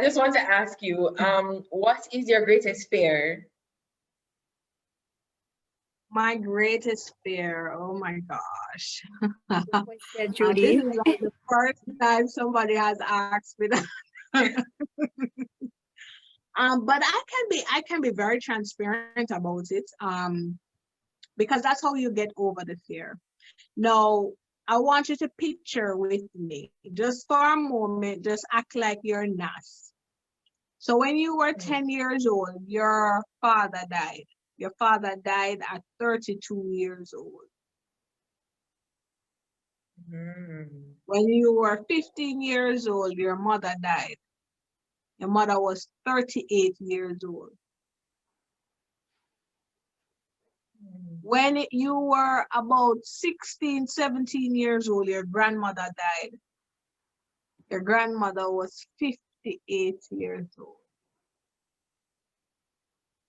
just want to ask you, what is your greatest fear? My greatest fear, oh my gosh. Question, This Judy. is like the first time somebody has asked me that. But I can be very transparent about it. Because that's how you get over the fear. Now, I want you to picture with me, just for a moment, just act like you're Nas. So when you were 10 years old, your father died. Your father died at 32 years old. When you were 15 years old, your mother died. Your mother was 38 years old. When you were about 16, 17 years old, your grandmother died. Your grandmother was 58 years old.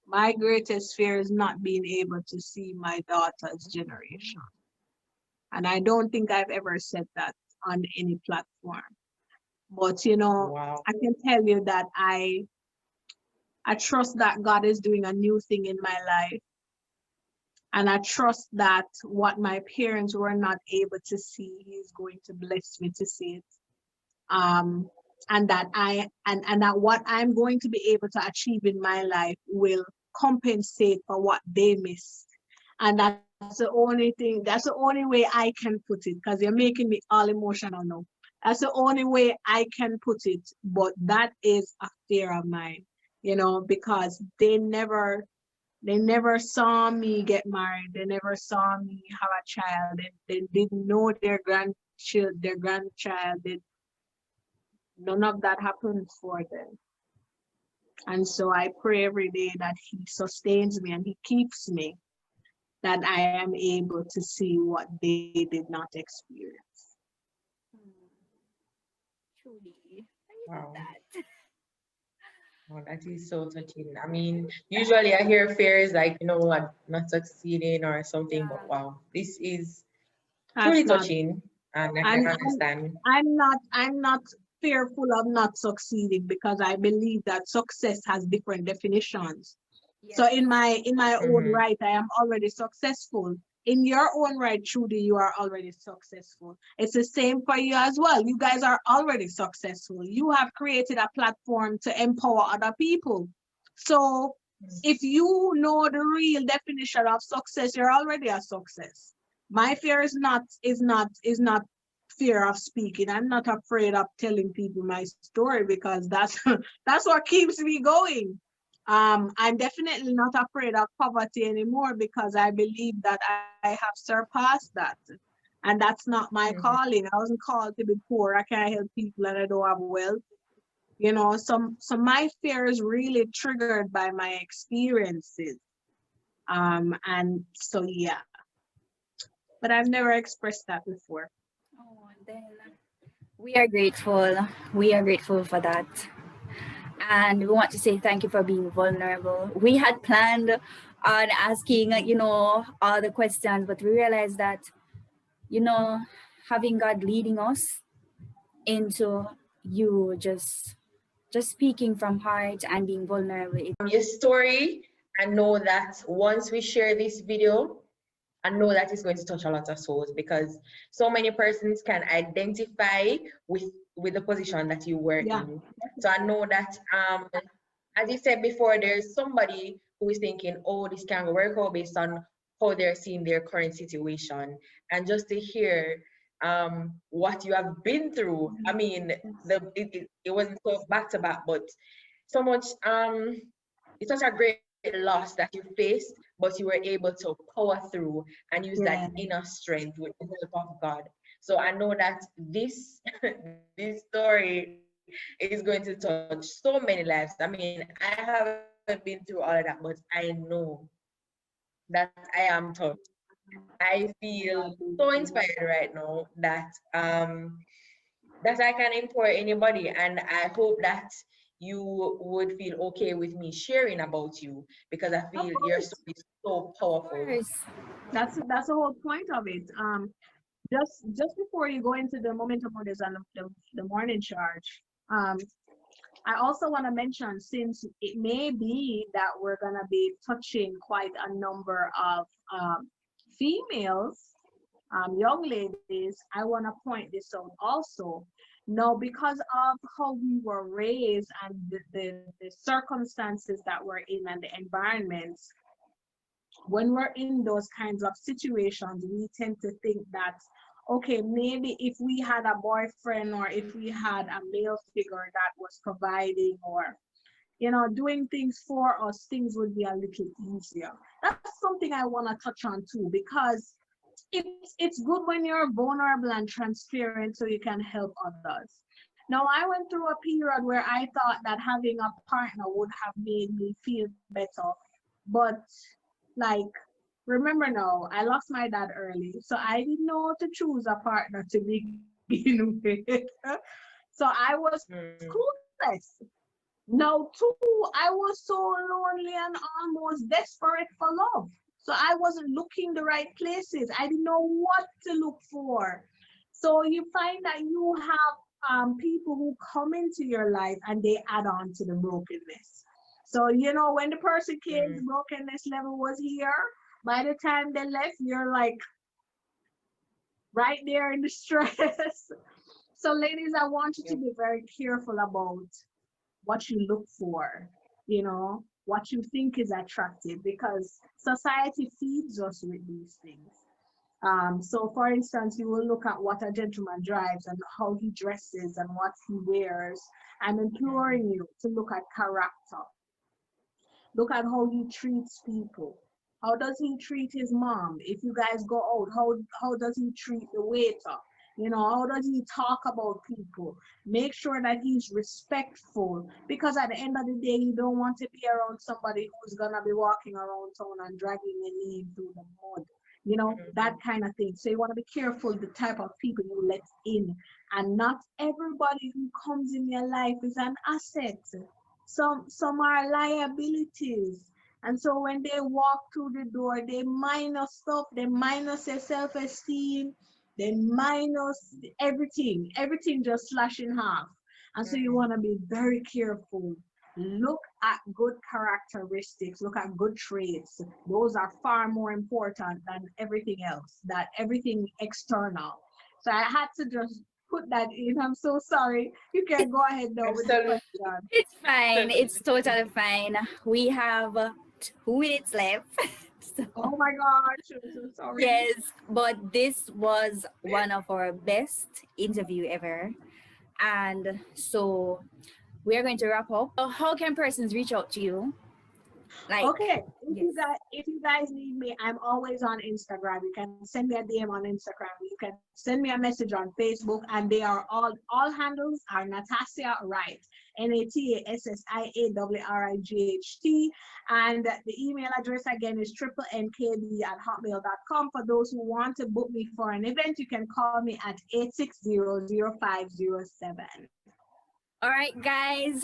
My greatest fear is not being able to see my daughter's generation. And I don't think I've ever said that on any platform. But, you know, Wow. I can tell you that I trust that God is doing a new thing in my life. And I trust that what my parents were not able to see, He's going to bless me to see it. And that that what I'm going to be able to achieve in my life will compensate for what they missed. And that's the only thing, that's the only way I can put it, because you're making me all emotional now. That's the only way I can put it. But that is a fear of mine, you know, because they never saw me get married. They never saw me have a child. They didn't know their grandchild. None of that happened for them. And so I pray every day that He sustains me and He keeps me, that I am able to see what they did not experience. Judy. Wow. Oh, that is so touching. I mean, usually I hear fears like, you know what, not succeeding or something, but wow, this is truly touching, and I can understand. I'm not fearful of not succeeding, because I believe that success has different definitions. So in my own right, I am already successful. In your own right, Trudy, you are already successful. It's the same for you as well. You guys are already successful. You have created a platform to empower other people. So if you know the real definition of success, you're already a success. My fear is not fear of speaking. I'm not afraid of telling people my story, because that's that's what keeps me going. I'm definitely not afraid of poverty anymore, because I believe that I have surpassed that. And that's not my calling. I wasn't called to be poor. I can't help people and I don't have wealth. You know, so my fear is really triggered by my experiences. And so yeah. But I've never expressed that before. Oh, then we are grateful. We are grateful for that. And we want to say thank you for being vulnerable. We had planned on asking, all the questions, but we realized that, having God leading us into you just speaking from heart and being vulnerable. Your story, I know that once we share this video, I know that it's going to touch a lot of souls, because so many persons can identify with the position that you were in. So I know that, as you said before, there's somebody who is thinking, oh, this can work out based on how they're seeing their current situation. And just to hear what you have been through, I mean, it wasn't so back to back, but so much, it's such a great loss that you faced, but you were able to power through and use that inner strength with the help of God. So I know that this this story is going to touch so many lives. I mean, I haven't been through all of that, but I know that I am touched. I feel so inspired right now that I can empower anybody, and I hope that you would feel okay with me sharing about you, because I feel your story is so powerful. That's the whole point of it. Just before you go into the momentum orders and the morning charge, I also want to mention, since it may be that we're going to be touching quite a number of females, young ladies, I want to point this out also. Now, because of how we were raised and the circumstances that we're in and the environments, when we're in those kinds of situations, we tend to think that, okay, maybe if we had a boyfriend or if we had a male figure that was providing or, you know, doing things for us, things would be a little easier. That's something I want to touch on too, because it's good when you're vulnerable and transparent so you can help others. Now, I went through a period where I thought that having a partner would have made me feel better, but like, remember now, I lost my dad early, so I didn't know how to choose a partner to begin with. So I was clueless. Now, too, I was so lonely and almost desperate for love. So I wasn't looking the right places. I didn't know what to look for. So you find that you have people who come into your life and they add on to the brokenness. So, you know, when the person came, the brokenness level was here. By the time they left, you're like right there in the stress. So, ladies, I want you to be very careful about what you look for, you know, what you think is attractive, because society feeds us with these things. So for instance, you will look at what a gentleman drives and how he dresses and what he wears. I'm imploring you to look at character. Look at how he treats people. How does he treat his mom? If you guys go out, how does he treat the waiter? You know, how does he talk about people? Make sure that he's respectful, because at the end of the day, you don't want to be around somebody who's gonna be walking around town and dragging your name through the mud. You know, that kind of thing. So you want to be careful the type of people you let in. And not everybody who comes in your life is an asset. Some are liabilities. And so when they walk through the door, they minus stuff, they minus your self-esteem, they minus everything just slash in half. And so you want to be very careful. Look at good characteristics, look at good traits. Those are far more important than everything else, that everything external. So I had to just put that in. I'm so sorry. You can go ahead now with the question. It's fine. It's totally fine. We have 2 minutes left. So, oh my gosh, I'm so sorry. yes, but this was one of our best interview ever. And so we're going to wrap up. How can persons reach out to you? Like, okay, yes. if you guys need me, I'm always on Instagram. You can send me a DM on Instagram. You can send me a message on Facebook, and they are all handles are Natassia Wright, NATASSIAWRIGHT, and the email address again is triplekb@hotmail.com. For those who want to book me for an event, you can call me at 860-0507. All right, guys.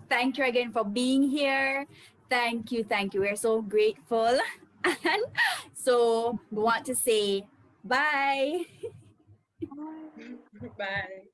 Thank you again for being here. Thank you. We're so grateful. And so we want to say bye. Bye.